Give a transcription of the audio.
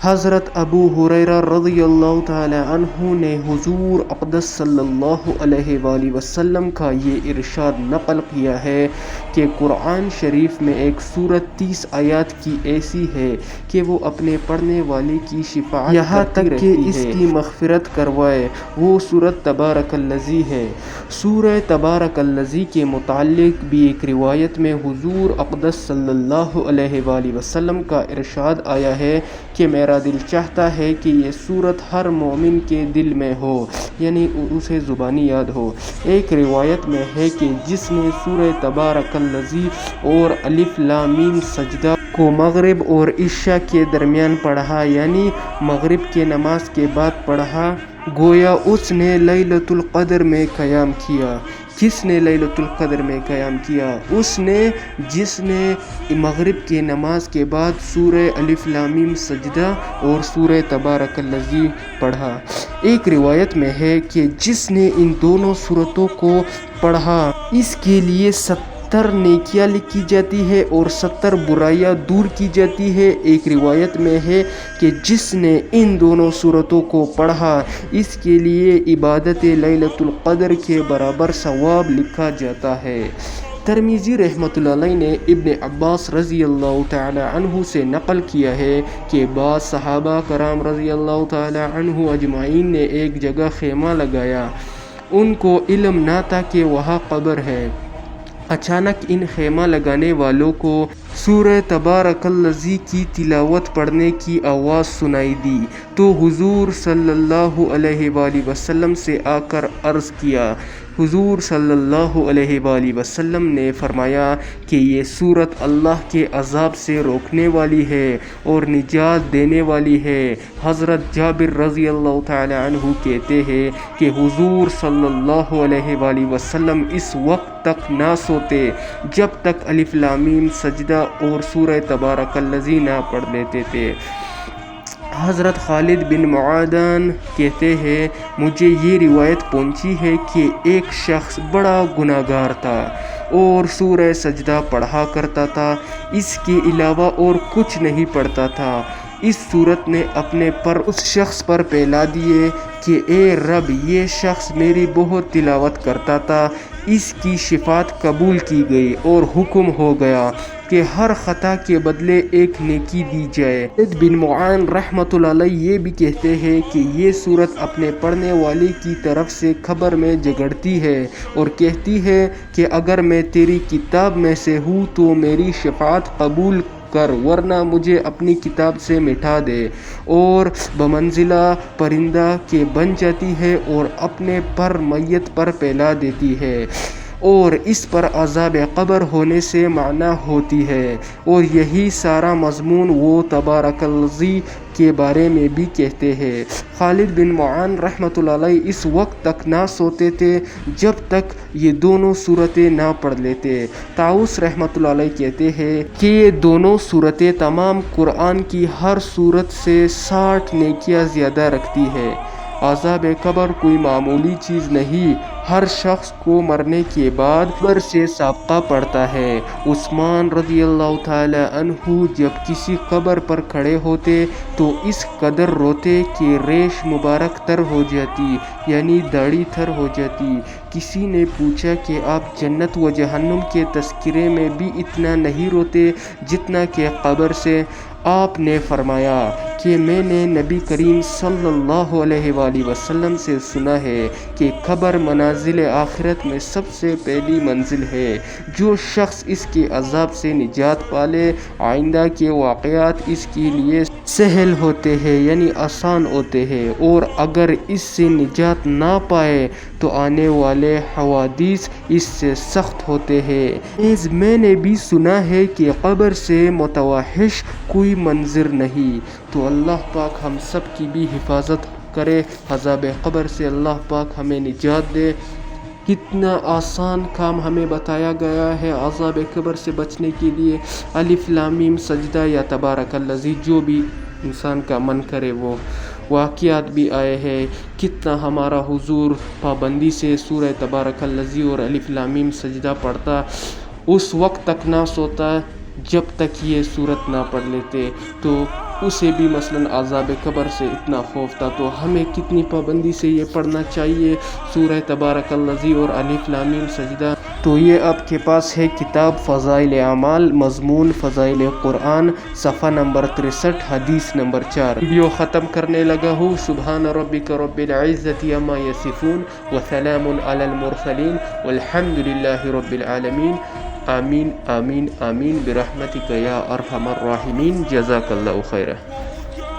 حضرت ابو ہریرہ رضی اللہ تعالی عنہ نے حضور اقدس صلی اللہ علیہ وآلہ وسلم کا یہ ارشاد نقل کیا ہے کہ قرآن شریف میں ایک سورت 30 آیات کی ایسی ہے کہ وہ اپنے پڑھنے والے کی شفاعت یہاں تک کہ اس کی مغفرت کروائے۔ وہ سورت تبارک الذی ہے۔ سورہ تبارک الذی کے متعلق بھی ایک روایت میں حضور اقدس صلی اللہ علیہ وآلہ وسلم کا ارشاد آیا ہے کہ میرا دل چاہتا ہے کہ یہ سورت ہر مومن کے دل میں ہو، یعنی اسے زبانی یاد ہو۔ ایک روایت میں ہے کہ جس نے سورہ تبارک الذی اور الف لام میم سجدہ کو مغرب اور عشاء کے درمیان پڑھا، یعنی مغرب کے نماز کے بعد پڑھا، گویا اس نے لیلۃ القدر میں قیام کیا۔ کس نے لیلۃ القدر میں قیام کیا؟ اس نے جس نے مغرب کی نماز کے بعد سورہ الف لام میم سجدہ اور سورہ تبارک الذی پڑھا۔ ایک روایت میں ہے کہ جس نے ان دونوں سورتوں کو پڑھا اس کے لیے 70 نیکیاں لکھی جاتی ہے اور 70 برائیاں دور کی جاتی ہے۔ ایک روایت میں ہے کہ جس نے ان دونوں سورتوں کو پڑھا اس کے لیے عبادت لیلۃ القدر کے برابر ثواب لکھا جاتا ہے۔ ترمذی رحمۃ اللہ علیہ نے ابن عباس رضی اللہ تعالی عنہ سے نقل کیا ہے کہ بعض صحابہ کرام رضی اللہ تعالی عنہ اجمعین نے ایک جگہ خیمہ لگایا۔ ان کو علم نہ تھا کہ وہاں قبر ہے۔ اچانک ان خیمہ لگانے والوں کو سورہ تبارک الذی کی تلاوت پڑھنے کی آواز سنائی دی تو حضور صلی اللہ علیہ وآلہ وسلم سے آ کر عرض کیا۔ حضور صلی اللہ علیہ وآلہ وسلم نے فرمایا کہ یہ سورت اللہ کے عذاب سے روکنے والی ہے اور نجات دینے والی ہے۔ حضرت جابر رضی اللہ تعالی عنہ کہتے ہیں کہ حضور صلی اللہ علیہ وآلہ وسلم اس وقت تک نہ سوتے جب تک الف لام میم سجدہ اور سورہ تبارک الذی نہ پڑھ لیتے تھے۔ حضرت خالد بن معدان کہتے ہیں مجھے یہ روایت پہنچی ہے کہ ایک شخص بڑا گناہگار تھا اور سورہ سجدہ پڑھا کرتا تھا، اس کے علاوہ اور کچھ نہیں پڑھتا تھا۔ اس سورت نے اپنے پر اس شخص پر پھیلا دیے کہ اے رب، یہ شخص میری بہت تلاوت کرتا تھا، اس کی شفاعت قبول کی گئی اور حکم ہو گیا کہ ہر خطا کے بدلے ایک نیکی دی جائے۔ خالد بن معدان رحمۃ اللہ علیہ یہ بھی کہتے ہیں کہ یہ سورت اپنے پڑھنے والے کی طرف سے خبر میں جھگڑتی ہے اور کہتی ہے کہ اگر میں تیری کتاب میں سے ہوں تو میری شفاعت قبول کر، ورنہ مجھے اپنی کتاب سے مٹا دے، اور بمنزلہ پرندہ کے بن جاتی ہے اور اپنے پر میت پر پھیلا دیتی ہے، اور اس پر عذاب قبر ہونے سے منع ہوتی ہے۔ اور یہی سارا مضمون وہ تبارک الذی کے بارے میں بھی کہتے ہیں۔ خالد بن معدان رحمۃ اللہ علیہ اس وقت تک نہ سوتے تھے جب تک یہ دونوں صورتیں نہ پڑھ لیتے۔ طاؤس رحمۃ اللہ علیہ کہتے ہیں کہ یہ دونوں صورتیں تمام قرآن کی ہر صورت سے 60 نیکیاں زیادہ رکھتی ہے۔ عذاب قبر کوئی معمولی چیز نہیں، ہر شخص کو مرنے کے بعد قبر سے سابقہ پڑتا ہے۔ عثمان رضی اللہ تعالی عنہ جب کسی قبر پر کھڑے ہوتے تو اس قدر روتے کہ ریش مبارک تر ہو جاتی، یعنی داڑھی تر ہو جاتی۔ کسی نے پوچھا کہ آپ جنت و جہنم کے تذکرے میں بھی اتنا نہیں روتے جتنا کہ قبر سے؟ آپ نے فرمایا کہ میں نے نبی کریم صلی اللہ علیہ وآلہ وسلم سے سنا ہے کہ قبر منازل آخرت میں سب سے پہلی منزل ہے۔ جو شخص اس کے عذاب سے نجات پالے، آئندہ کے واقعات اس کے لیے سہل ہوتے ہیں، یعنی آسان ہوتے ہیں، اور اگر اس سے نجات نہ پائے تو آنے والے حوادث اس سے سخت ہوتے ہیں۔ میں نے بھی سنا ہے کہ قبر سے متوحش کوئی منظر نہیں۔ تو اللہ پاک ہم سب کی بھی حفاظت کرے، عذاب قبر سے اللہ پاک ہمیں نجات دے۔ کتنا آسان کام ہمیں بتایا گیا ہے عذاب قبر سے بچنے کے لیے۔ الف لام میم سجدہ یا تبارک الذی، جو بھی انسان کا من کرے وہ واقعات بھی آئے ہیں۔ کتنا ہمارا حضور پابندی سے سورہ تبارک الذی اور الف لام میم سجدہ پڑھتا، اس وقت تک نہ سوتا جب تک یہ سورت نہ پڑھ لیتے۔ تو اسے بھی مثلا عذاب قبر سے اتنا خوف تھا، تو ہمیں کتنی پابندی سے یہ پڑھنا چاہیے سورہ تبارک الذی اور الف لام میم سجدہ۔ تو یہ آپ کے پاس ہے کتاب فضائل اعمال، مضمون فضائل قرآن، صفحہ نمبر 63، حدیث نمبر 4۔ ویڈیو ختم کرنے لگا ہوں۔ سبحان ربک رب العزت عما یصفون وسلام علی المرسلین والحمد للہ رب العالمین۔ آمین آمین آمین برحمتک یا ارحم الراحمین۔ جزاک اللہ خیرہ۔